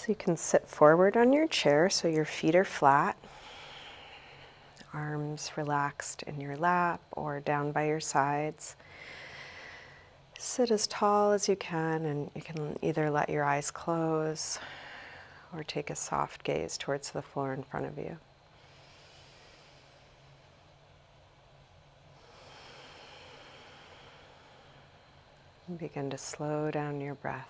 So you can sit forward on your chair so your feet are flat, arms relaxed in your lap or down by your sides. Sit as tall as you can, and you can either let your eyes close or take a soft gaze towards the floor in front of you. And begin to slow down your breath.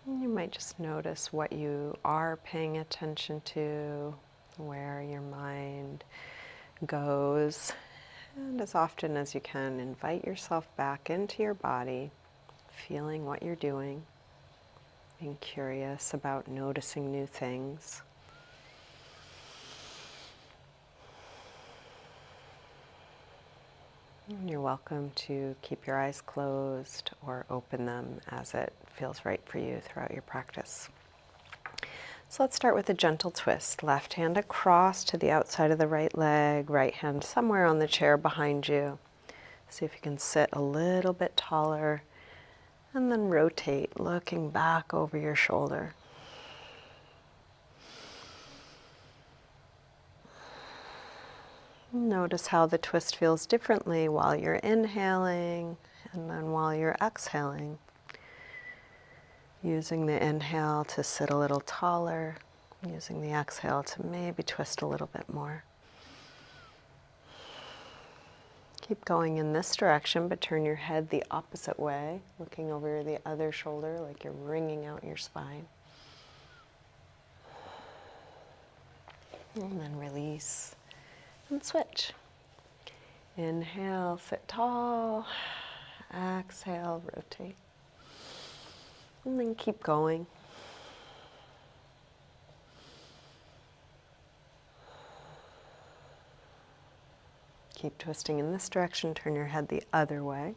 You might just notice what you are paying attention to, where your mind goes, and as often as you can, invite yourself back into your body, feeling what you're doing, being curious about noticing new things. And you're welcome to keep your eyes closed or open them as it feels right for you throughout your practice. So let's start with a gentle twist. Left hand across to the outside of the right leg, right hand somewhere on the chair behind you. See if you can sit a little bit taller, and then rotate, looking back over your shoulder. Notice how the twist feels differently while you're inhaling and then while you're exhaling. Using the inhale to sit a little taller, using the exhale to maybe twist a little bit more. Keep going in this direction, but turn your head the opposite way, looking over the other shoulder like you're wringing out your spine. And then release and switch. Inhale, sit tall. Exhale, rotate. And then keep going. Keep twisting in this direction, turn your head the other way.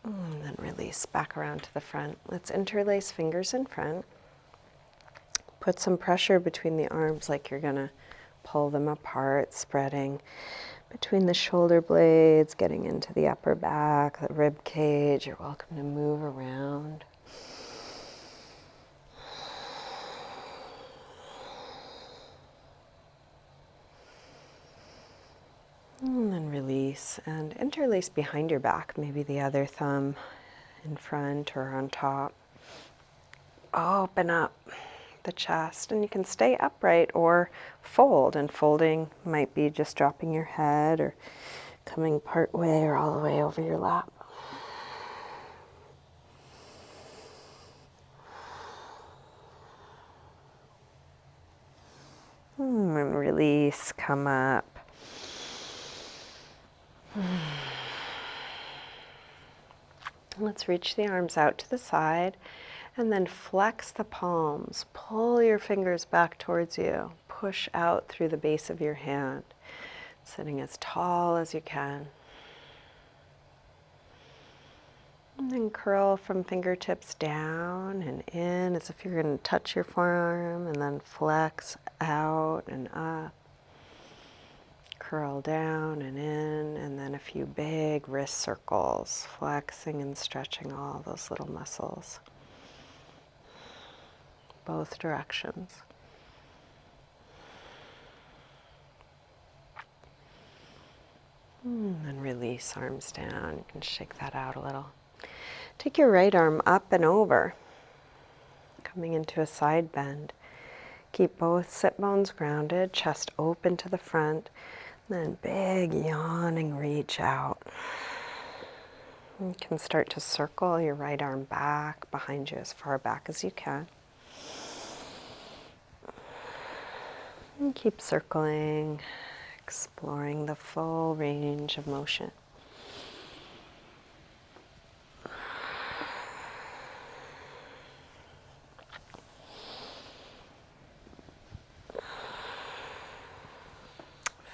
And then release back around to the front. Let's interlace fingers in front. Put some pressure between the arms like you're going to pull them apart, spreading between the shoulder blades, getting into the upper back, the rib cage. You're welcome to move around. And then release and interlace behind your back, maybe the other thumb in front or on top. Open up the chest, and you can stay upright or fold, and folding might be just dropping your head or coming part way or all the way over your lap. And release, come up. Let's reach the arms out to the side and then flex the palms. Pull your fingers back towards you. Push out through the base of your hand, sitting as tall as you can. And then curl from fingertips down and in as if you're going to touch your forearm, and then flex out and up. Curl down and in, and then a few big wrist circles, flexing and stretching all those little muscles. Both directions. And release, arms down. You can shake that out a little. Take your right arm up and over, coming into a side bend. Keep both sit bones grounded, chest open to the front. Then big yawning reach out. You can start to circle your right arm back behind you as far back as you can. And keep circling, exploring the full range of motion.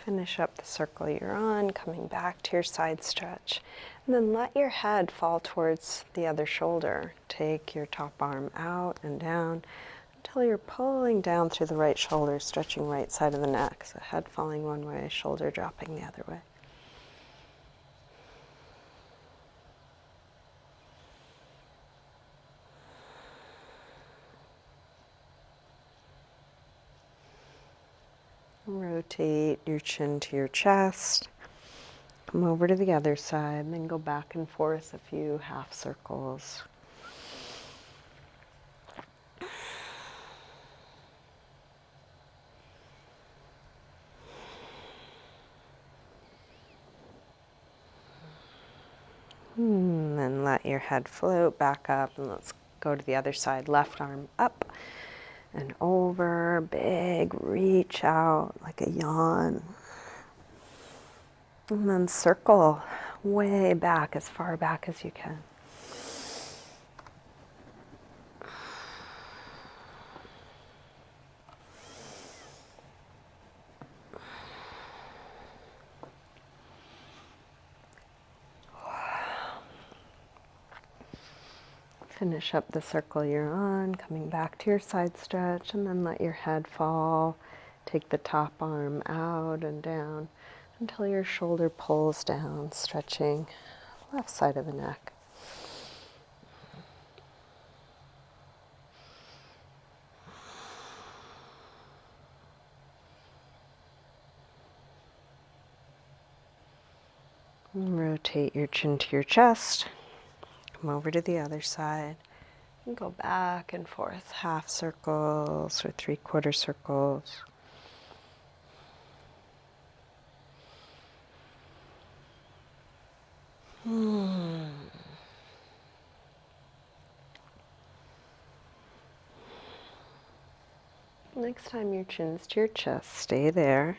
Finish up the circle you're on, coming back to your side stretch. And then let your head fall towards the other shoulder. Take your top arm out and down until you're pulling down through the right shoulder, stretching right side of the neck. So head falling one way, shoulder dropping the other way. Rotate your chin to your chest. Come over to the other side and then go back and forth a few half circles. Then let your head float back up, and let's go to the other side. Left arm up and over, big reach out like a yawn. And then circle way back, as far back as you can. Finish up the circle you're on, coming back to your side stretch, and then let your head fall. Take the top arm out and down until your shoulder pulls down, stretching left side of the neck. And rotate your chin to your chest. Come over to the other side and go back and forth, half circles or 3/4 circles. Next time your chin's to your chest, stay there.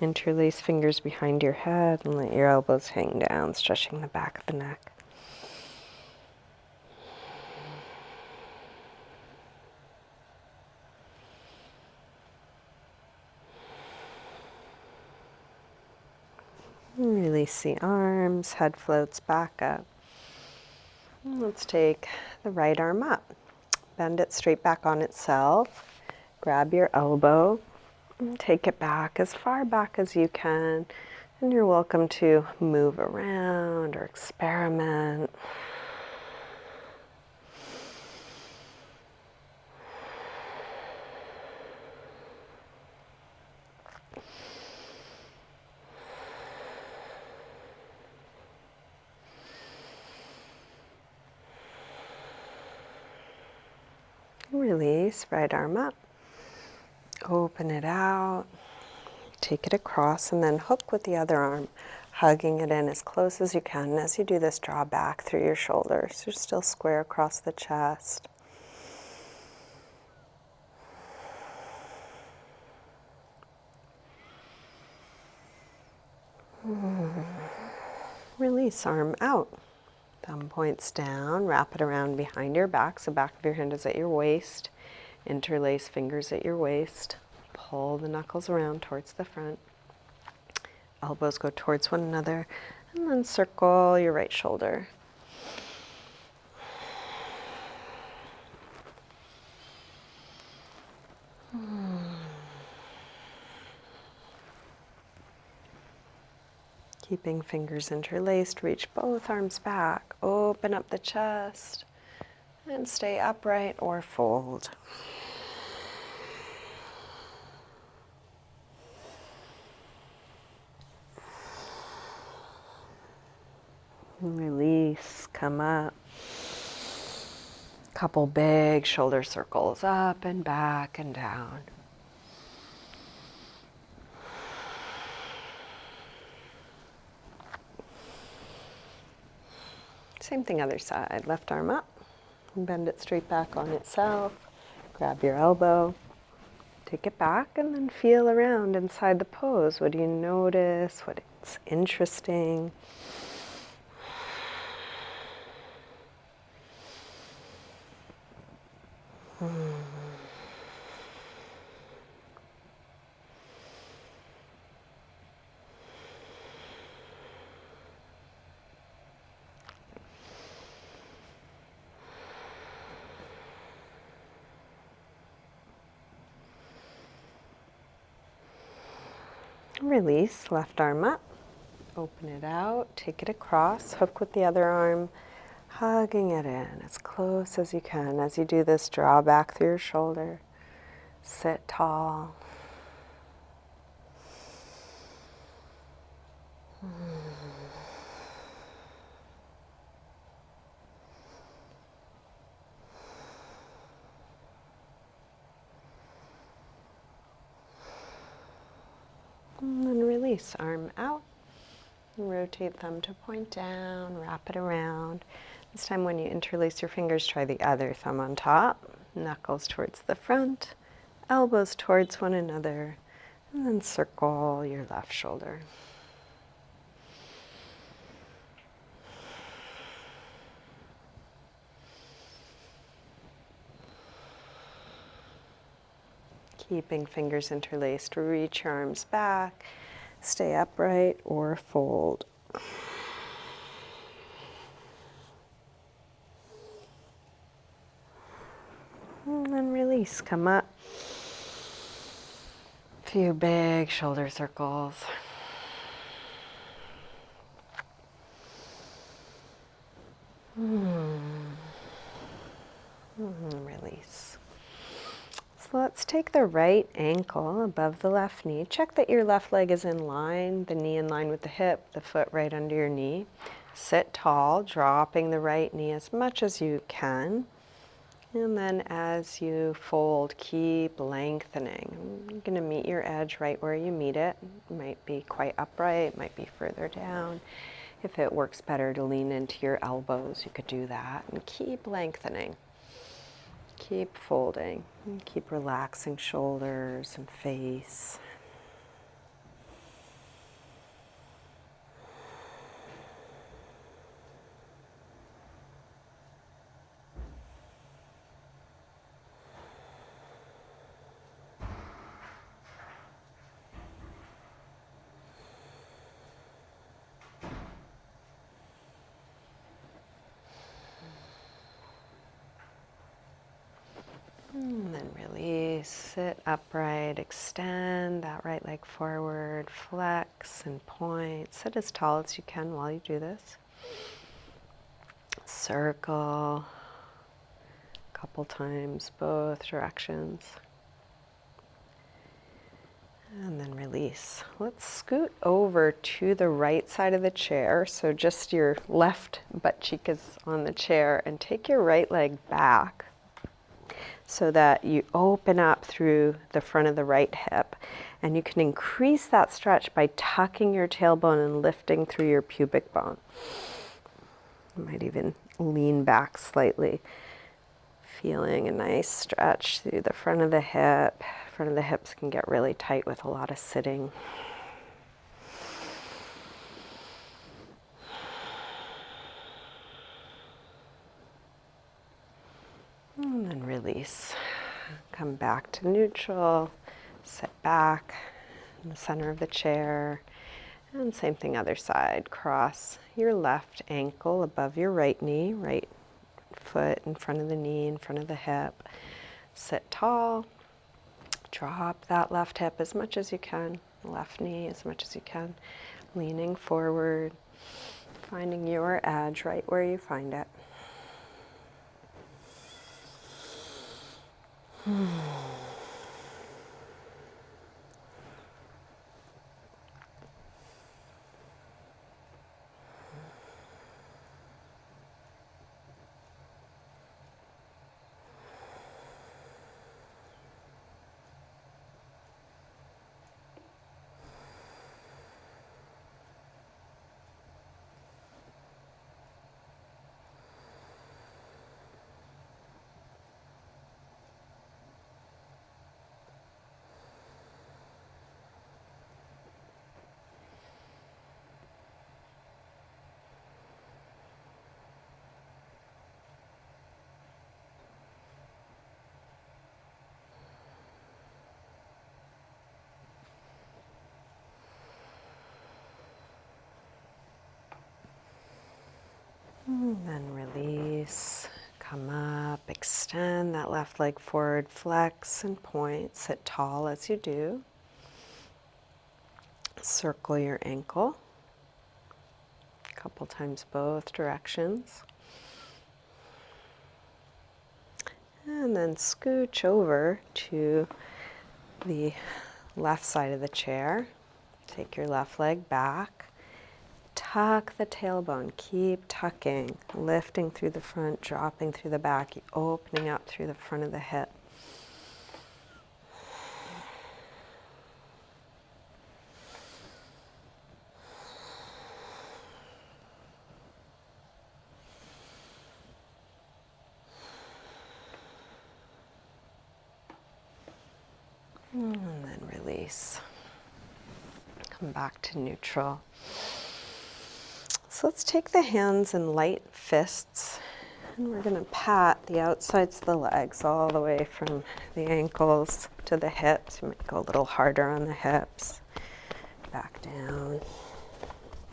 Interlace fingers behind your head and let your elbows hang down, stretching the back of the neck. Release the arms, head floats back up. And let's take the right arm up. Bend it straight back on itself. Grab your elbow and take it back as far back as you can. And you're welcome to move around or experiment. Release, right arm up. Open it out. Take it across and then hook with the other arm, hugging it in as close as you can. And as you do this, draw back through your shoulders. You're still square across the chest. Release, arm out. Thumb points down, wrap it around behind your back, so back of your hand is at your waist. Interlace fingers at your waist. Pull the knuckles around towards the front. Elbows go towards one another, and then circle your right shoulder. Keeping fingers interlaced, reach both arms back, open up the chest, and stay upright or fold. Release, come up. Couple big shoulder circles up and back and down. Same thing other side. Left arm up, bend it straight back on itself. Grab your elbow, take it back, and then feel around inside the pose. What do you notice? What's interesting? Release, left arm up, open it out, take it across, hook with the other arm, hugging it in as close as you can. As you do this, draw back through your shoulder, sit tall. And then release, arm out. Rotate thumb to point down, wrap it around. This time when you interlace your fingers, try the other thumb on top, knuckles towards the front, elbows towards one another, and then circle your left shoulder. Keeping fingers interlaced, reach your arms back, stay upright or fold. And then release, come up. Few big shoulder circles. Release. So let's take the right ankle above the left knee. Check that your left leg is in line, the knee in line with the hip, the foot right under your knee. Sit tall, dropping the right knee as much as you can. And then as you fold, keep lengthening. You're going to meet your edge right where you meet it. It might be quite upright, might be further down. If it works better to lean into your elbows, you could do that. And keep lengthening. Keep folding. And keep relaxing shoulders and face. And then release, sit upright, extend that right leg forward, flex and point. Sit as tall as you can while you do this. Circle a couple times, both directions. And then release. Let's scoot over to the right side of the chair. So just your left butt cheek is on the chair, and take your right leg back so that you open up through the front of the right hip. And you can increase that stretch by tucking your tailbone and lifting through your pubic bone. You might even lean back slightly, feeling a nice stretch through the front of the hip. Front of the hips can get really tight with a lot of sitting. And then release. Come back to neutral, sit back in the center of the chair, and same thing other side. Cross your left ankle above your right knee, right foot in front of the knee, in front of the hip. Sit tall, drop that left hip as much as you can, left knee as much as you can, leaning forward, finding your edge right where you find it. And then release, come up, extend that left leg forward, flex and point, sit tall as you do. Circle your ankle, a couple times both directions. And then scooch over to the left side of the chair. Take your left leg back. Tuck the tailbone. Keep tucking, lifting through the front, dropping through the back, opening up through the front of the hip. And then release. Come back to neutral. So let's take the hands in light fists, and we're going to pat the outsides of the legs all the way from the ankles to the hips. You might go a little harder on the hips. Back down.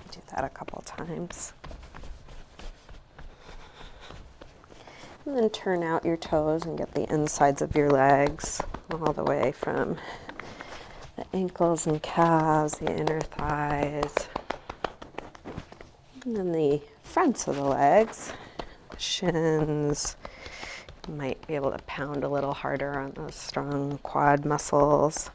Do that a couple times. And then turn out your toes and get the insides of your legs all the way from the ankles and calves, the inner thighs, and then the fronts of the legs, the shins. You might be able to pound a little harder on those strong quad muscles.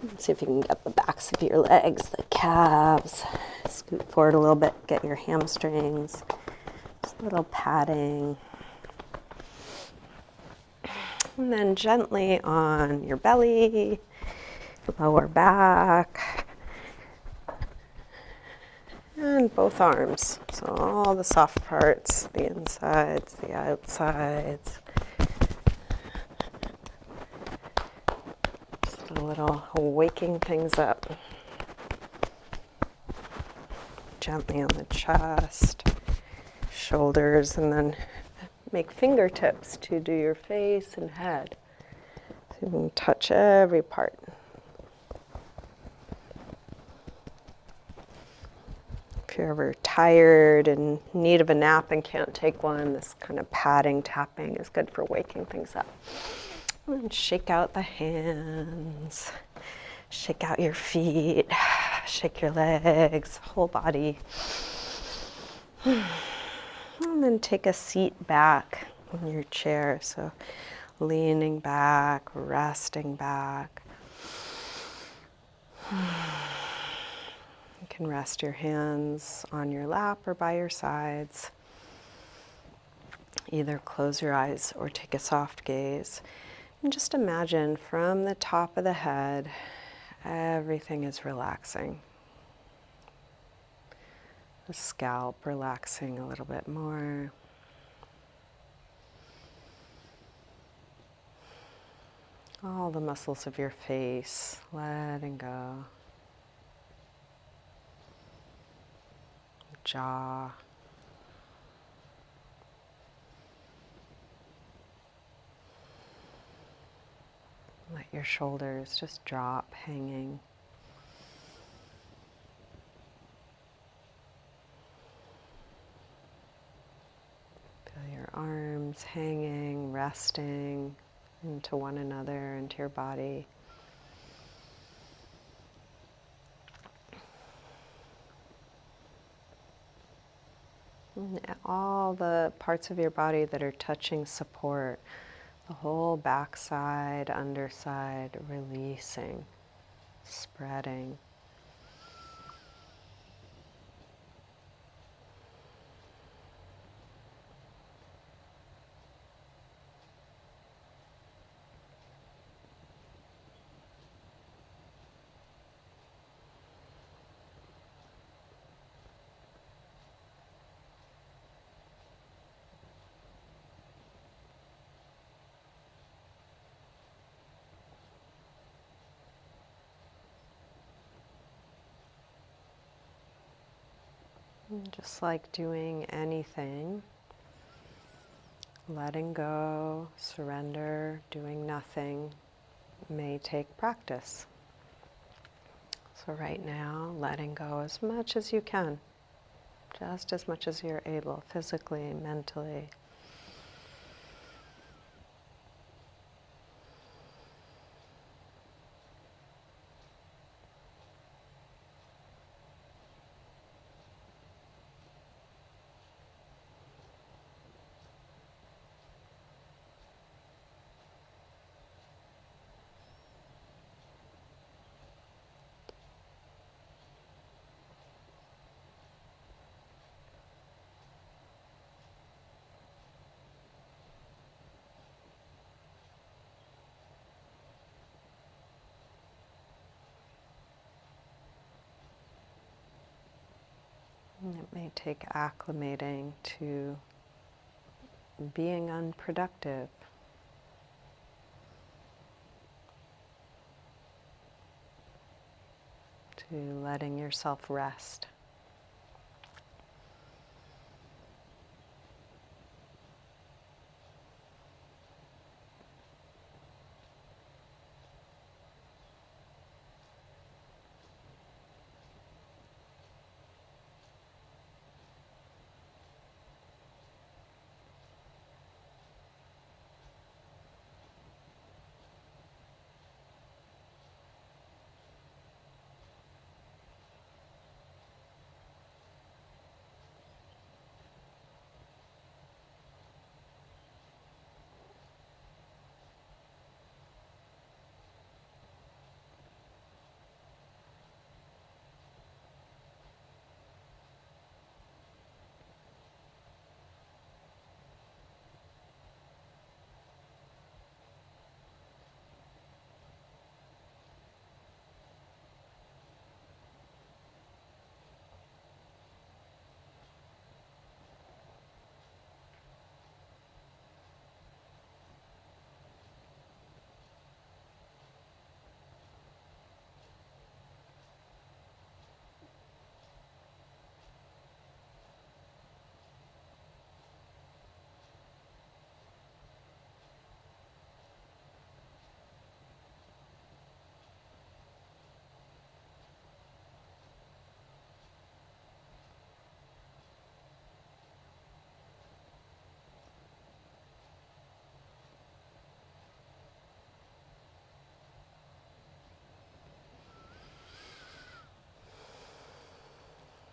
Let's see if you can get the backs of your legs, the calves. Scoot forward a little bit, get your hamstrings. Just a little patting. And then gently on your belly, lower back, and both arms. So all the soft parts, the insides, the outsides. Just a little waking things up. Gently on the chest, shoulders, and then make fingertips to do your face and head. So you can touch every part. If you're ever tired and in need of a nap and can't take one, this kind of patting, tapping is good for waking things up. And shake out the hands, shake out your feet, shake your legs, whole body. And then take a seat back in your chair. So leaning back, resting back. You can rest your hands on your lap or by your sides. Either close your eyes or take a soft gaze. And just imagine from the top of the head, everything is relaxing. The scalp relaxing a little bit more. All the muscles of your face letting go. Jaw. Let your shoulders just drop, hanging. Feel your arms hanging, resting into one another, into your body. And all the parts of your body that are touching support, the whole backside, underside, releasing, spreading. Just like doing anything, letting go, surrender, doing nothing may take practice. So right now, letting go as much as you can. just as much as you're able, physically, mentally. And it may take acclimating to being unproductive, to letting yourself rest.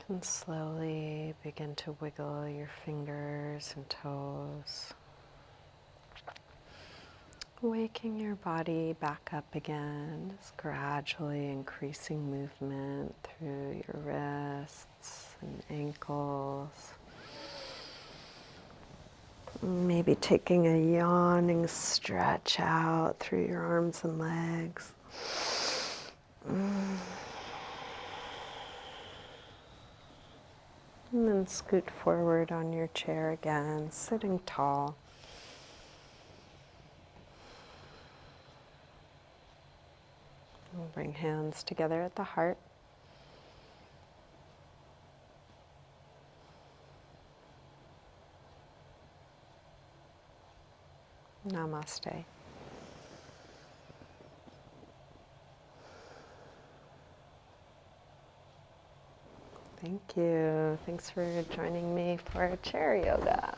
And slowly begin to wiggle your fingers and toes, waking your body back up again, just gradually increasing movement through your wrists and ankles. Maybe taking a yawning stretch out through your arms and legs. And then scoot forward on your chair again, sitting tall. We'll bring hands together at the heart. Namaste. Thank you. Thanks for joining me for chair yoga.